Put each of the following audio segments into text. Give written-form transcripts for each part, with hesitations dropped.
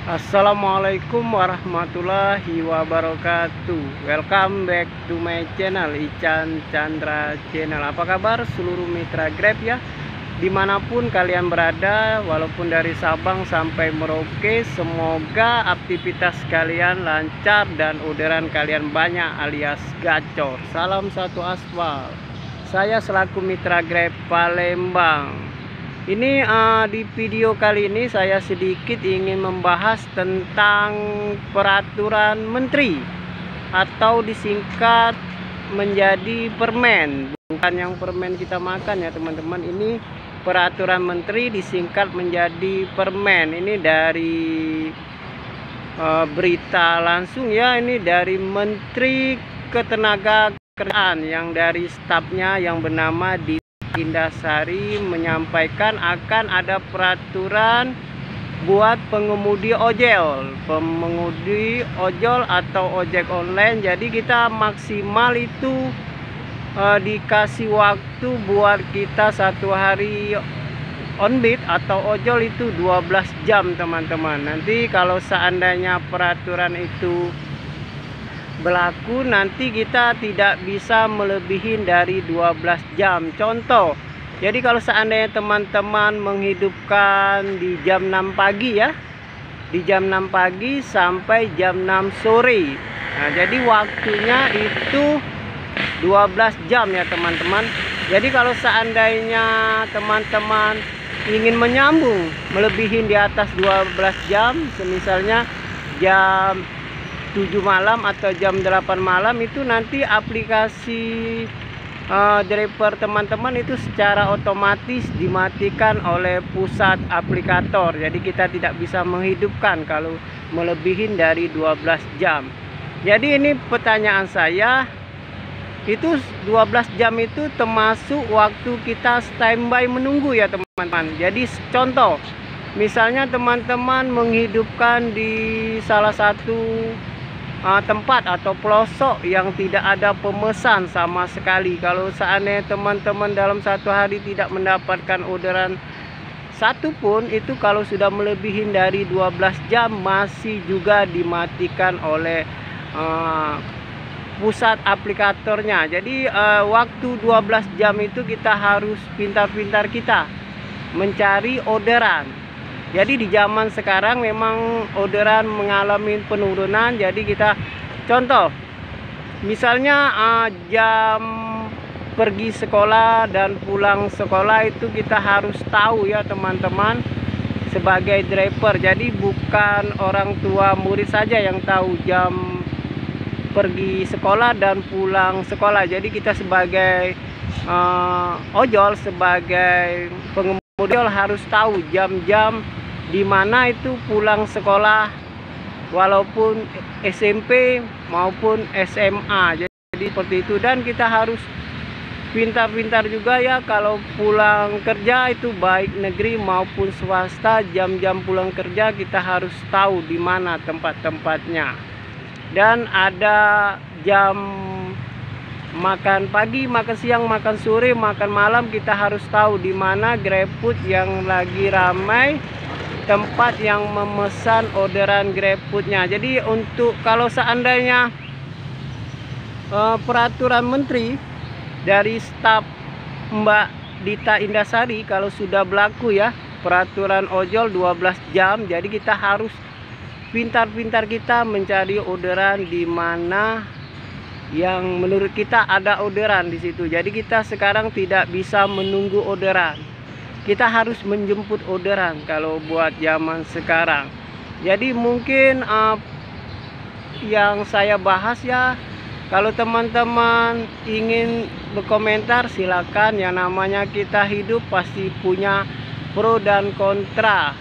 Assalamualaikum warahmatullahi wabarakatuh. Welcome back to my channel, Ican Chandra Channel. Apa kabar seluruh mitra Grab ya, dimanapun kalian berada, walaupun dari Sabang sampai Merauke. Semoga aktivitas kalian lancar dan orderan kalian banyak alias gacor. Salam satu aspal. Saya selaku mitra Grab Palembang. Ini di video kali ini saya sedikit ingin membahas tentang peraturan menteri atau disingkat menjadi permen. Bukan yang permen kita makan ya teman-teman. Ini peraturan menteri disingkat menjadi permen. Ini dari berita langsung ya. Ini dari Menteri Ketenagakerjaan yang dari stafnya yang bernama Indasari menyampaikan akan ada peraturan buat pengemudi ojol atau ojek online. Jadi kita maksimal itu dikasih waktu buat kita satu hari on beat atau ojol itu 12 jam teman-teman. Nanti kalau seandainya peraturan itu berlaku, nanti kita tidak bisa melebihi dari 12 jam. Contoh, jadi kalau seandainya teman-teman menghidupkan di jam 6 pagi ya, di jam 6 pagi sampai jam 6 sore. Nah, jadi waktunya itu 12 jam ya teman-teman. Jadi kalau seandainya teman-teman ingin menyambung melebihi di atas 12 jam, semisalnya jam 7 malam atau jam 8 malam, itu nanti aplikasi driver teman-teman itu secara otomatis dimatikan oleh pusat aplikator. Jadi kita tidak bisa menghidupkan kalau melebihi dari 12 jam. Jadi ini pertanyaan saya, itu 12 jam itu termasuk waktu kita standby menunggu ya teman-teman. Jadi contoh, misalnya teman-teman menghidupkan di salah satu tempat atau pelosok yang tidak ada pemesan sama sekali. Kalau seandainya teman-teman dalam satu hari tidak mendapatkan orderan satu pun, itu kalau sudah melebihi dari 12 jam masih juga dimatikan oleh pusat aplikatornya. Jadi waktu 12 jam itu kita harus pintar-pintar kita mencari orderan. Jadi di zaman sekarang memang orderan mengalami penurunan. Jadi kita contoh, misalnya jam pergi sekolah dan pulang sekolah itu kita harus tahu ya teman-teman sebagai driver. Jadi bukan orang tua murid saja yang tahu jam pergi sekolah dan pulang sekolah. Jadi kita sebagai ojol, sebagai pengemudi harus tahu jam-jam di mana itu pulang sekolah, walaupun SMP maupun SMA. Jadi seperti itu, dan kita harus pintar-pintar juga ya kalau pulang kerja itu baik negeri maupun swasta, jam-jam pulang kerja kita harus tahu di mana tempat-tempatnya. Dan ada jam makan pagi, makan siang, makan sore, makan malam, kita harus tahu di mana GrabFood yang lagi ramai, tempat yang memesan orderan GrabFoodnya. Jadi untuk kalau seandainya peraturan menteri dari staf Mbak Dita Indasari kalau sudah berlaku ya, peraturan ojol 12 jam, jadi kita harus pintar-pintar kita mencari orderan di mana yang menurut kita ada orderan di situ. Jadi kita sekarang tidak bisa menunggu orderan, kita harus menjemput orderan kalau buat zaman sekarang. Jadi mungkin yang saya bahas ya, kalau teman-teman ingin berkomentar silakan. Yang namanya kita hidup pasti punya pro dan kontra.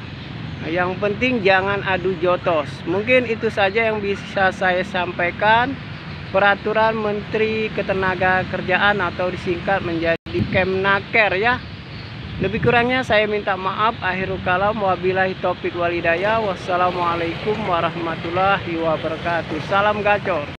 Yang penting jangan adu jotos. Mungkin itu saja yang bisa saya sampaikan. Peraturan Menteri Ketenagakerjaan atau disingkat menjadi Kemnaker ya. Lebih kurangnya saya minta maaf. Akhirul kalam, wabillahi taufik walhidayah. Wassalamualaikum warahmatullahi wabarakatuh. Salam gacor.